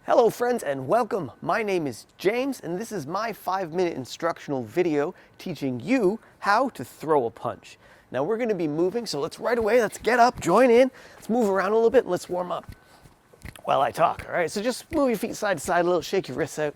Hello friends and welcome. My name is James and this is my 5-minute instructional video teaching you how to throw a punch. Now we're going to be moving, so let's get up, join in, let's move around a little bit and let's warm up while I talk. All right, so just move your feet side to side a little, shake your wrists out.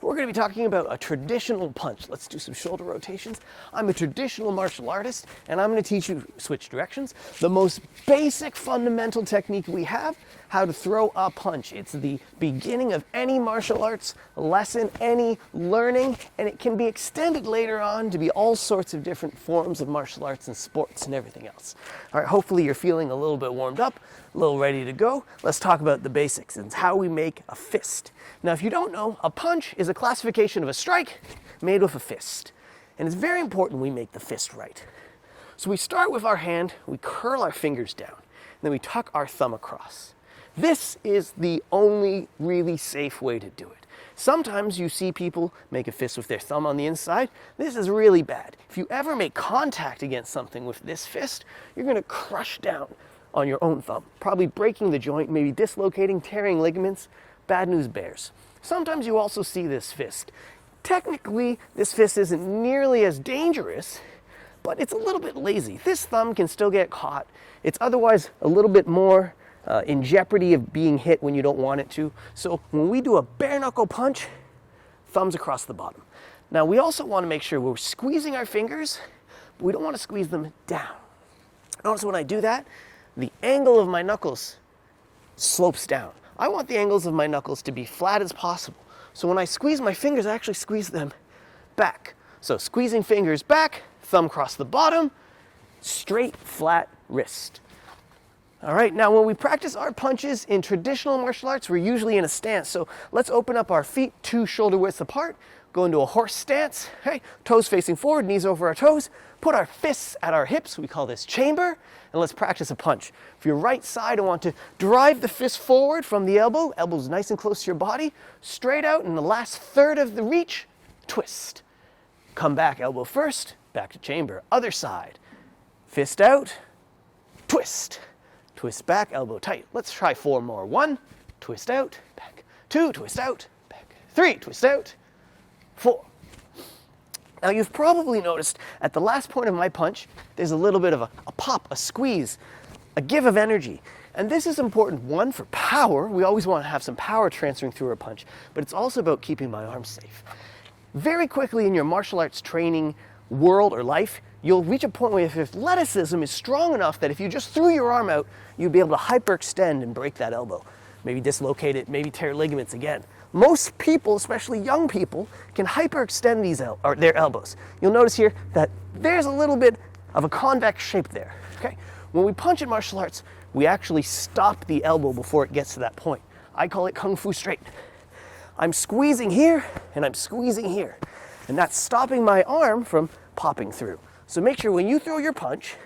We're going to be talking about a traditional punch. Let's do some shoulder rotations. I'm a traditional martial artist and I'm going to teach you switch directions. The most basic fundamental technique we have, how to throw a punch. It's the beginning of any martial arts lesson, any learning, and it can be extended later on to be all sorts of different forms of martial arts and sports and everything else. All right, hopefully you're feeling a little bit warmed up, a little ready to go. Let's talk about the basics and how we make a fist. Now, if you don't know, a punch is a classification of a strike made with a fist. And it's very important we make the fist right. So we start with our hand, we curl our fingers down, and then we tuck our thumb across. This is the only really safe way to do it. Sometimes you see people make a fist with their thumb on the inside. This is really bad. If you ever make contact against something with this fist, you're going to crush down on your own thumb, probably breaking the joint, maybe dislocating, tearing ligaments. Bad news bears. Sometimes you also see this fist. Technically, this fist isn't nearly as dangerous, but it's a little bit lazy. This thumb can still get caught. It's otherwise a little bit more in jeopardy of being hit when you don't want it to. So when we do a bare knuckle punch, thumbs across the bottom. Now we also want to make sure we're squeezing our fingers, but we don't want to squeeze them down. Notice when I do that, the angle of my knuckles slopes down. I want the angles of my knuckles to be flat as possible. So when I squeeze my fingers, I actually squeeze them back. So squeezing fingers back, thumb across the bottom, straight, flat wrist. All right, now when we practice our punches in traditional martial arts, we're usually in a stance. So let's open up our feet 2 shoulder widths apart, go into a horse stance, okay? Toes facing forward, knees over our toes, put our fists at our hips, we call this chamber, and let's practice a punch. For your right side, I want to drive the fist forward from the elbow, elbows nice and close to your body, straight out in the last third of the reach, twist. Come back, elbow first, back to chamber. Other side, fist out, twist. Twist back, elbow tight. Let's try 4 more. 1, twist out, back. 2, twist out, back. 3, twist out, 4. Now you've probably noticed at the last point of my punch, there's a little bit of a pop, a squeeze, a give of energy. And this is important, one, for power. We always want to have some power transferring through our punch, but it's also about keeping my arms safe. Very quickly in your martial arts training world or life, you'll reach a point where if your athleticism is strong enough that if you just threw your arm out, you'd be able to hyperextend and break that elbow. Maybe dislocate it, maybe tear ligaments again. Most people, especially young people, can hyperextend their elbows. You'll notice here that there's a little bit of a convex shape there. Okay? When we punch in martial arts, we actually stop the elbow before it gets to that point. I call it Kung Fu straight. I'm squeezing here and I'm squeezing here. And that's stopping my arm from popping through. So make sure when you throw your punch,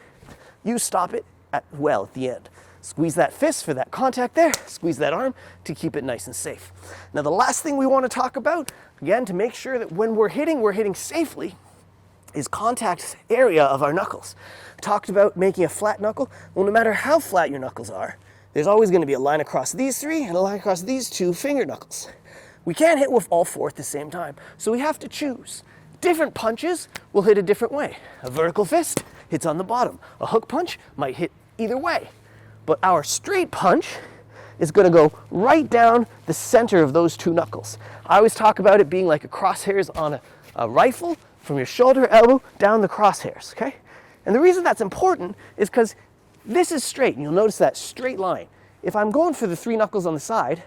you stop it at the end. Squeeze that fist for that contact there, squeeze that arm to keep it nice and safe. Now the last thing we want to talk about, again, to make sure that when we're hitting safely, is contact area of our knuckles. Talked about making a flat knuckle. Well, no matter how flat your knuckles are, there's always going to be a line across these 3 and a line across these 2 finger knuckles. We can't hit with all 4 at the same time, so we have to choose. Different punches will hit a different way. A vertical fist hits on the bottom. A hook punch might hit either way. But our straight punch is going to go right down the center of those 2 knuckles. I always talk about it being like a crosshairs on a rifle, from your shoulder, elbow, down the crosshairs, okay? And the reason that's important is because this is straight, and you'll notice that straight line. If I'm going for the 3 knuckles on the side,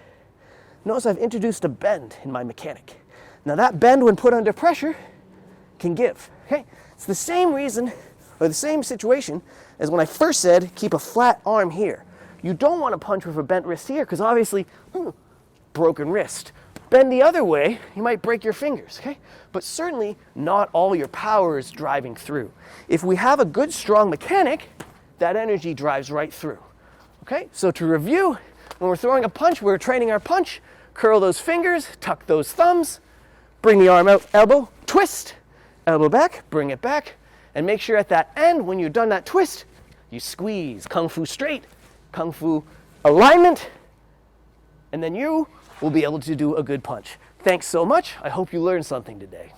notice I've introduced a bend in my mechanic. Now that bend, when put under pressure, can give, okay? It's the same reason, or the same situation as when I first said keep a flat arm here. You don't want to punch with a bent wrist here because obviously, broken wrist. Bend the other way, you might break your fingers, okay? But certainly not all your power is driving through. If we have a good, strong mechanic, that energy drives right through, okay? So to review, when we're throwing a punch, we're training our punch, curl those fingers, tuck those thumbs, bring the arm out, elbow, twist, elbow back, bring it back, and make sure at that end, when you've done that twist, you squeeze. Kung Fu straight, Kung Fu alignment, and then you will be able to do a good punch. Thanks so much. I hope you learned something today.